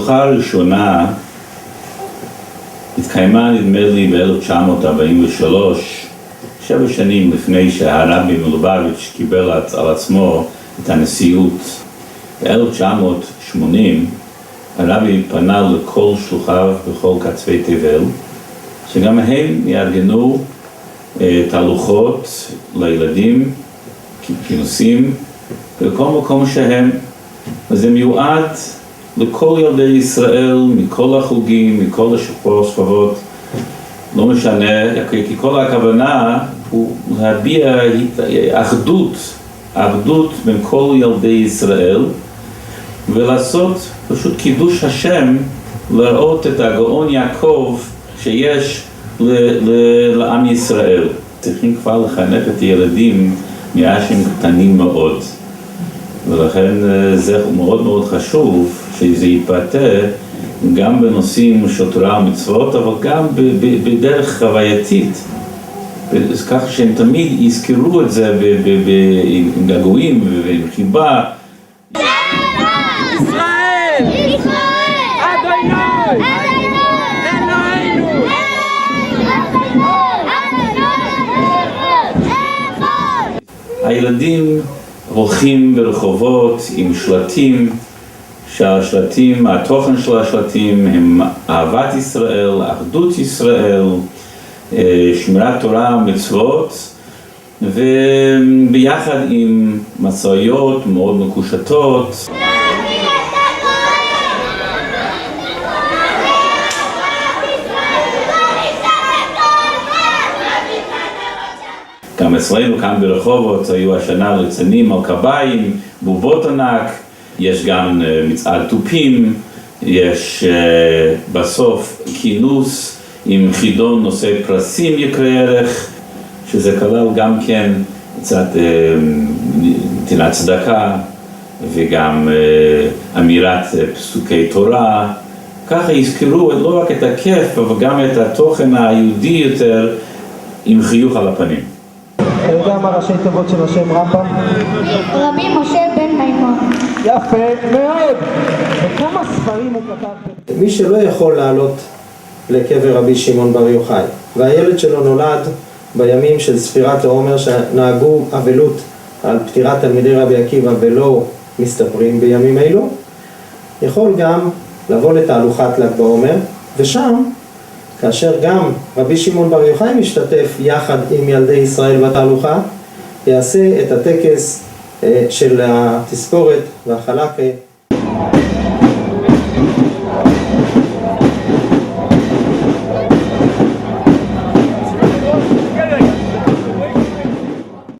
התהלוכה הראשונה התקיימה נדמה לי ב-1943, 7 שנים לפני שהרבי מלובביץ' קיבל על עצמו את הנשיאות. ב-1980 הרבי פנה לכל שלוחיו בכל קצווי תבל, שגם הם יארגנו תהלוכות לילדים, כינוסים, בכל מקום שהם. וזה מיועד לכל ילדי ישראל, מכל החוגים, מכל השכבות, לא משנה, כי כל הכוונה הוא להביע אחדות בין כל ילדי ישראל, ולעשות פשוט קידוש השם, לראות את הגאון יעקב שיש לעם ישראל. צריכים כבר לחנך את הילדים מאז שהם קטנים מאוד, ולכן זה מאוד מאוד חשוב שזה יתבטא גם בנושאים של תורה ומצוות, אבל גם בדרך חווייתית, כך שהם תמיד יזכרו את זה עם געגועים ועם חיבה. הילדים הולכים ברחובות עם שלטים, שהשלטים, התוכן של השלטים הם אהבת ישראל, אחדות ישראל, שמירת תורה ומצוות, וביחד עם מסעיות מאוד מקושטות. גם אצלנו כאן ברחובות היו השנה ליצנים על קביים, בובות ענק, יש גם מצעד תופים, יש בסוף כינוס עם חידון נושא פרסים יקרי ערך, שזה כלל גם כן קצת נתינת צדקה וגם אמירת פסוקי תורה. ככה יזכרו לא רק את הכיף אבל גם את התוכן היהודי יותר עם חיוך על הפנים. אתה יודע מה ראשי תיבות של השם רמב"ם? רבי משה בן מימון. יפה מאוד! וכמה ספרים הוא כתב? מי שלא יכול לעלות לקבר רבי שמעון בר יוחאי, והילד שלו נולד בימים של ספירת העומר שנהגו אבלות על פטירת תלמידי רבי עקיבא ולא מסתפרים בימים אלו, יכול גם לבוא לתהלוכת ל"ג בעומר, ושם כאשר גם רבי שמעון בר יוחאי משתתף יחד עם ילדי ישראל בתהלוכה, יעשה את הטקס של התספורת והחלקה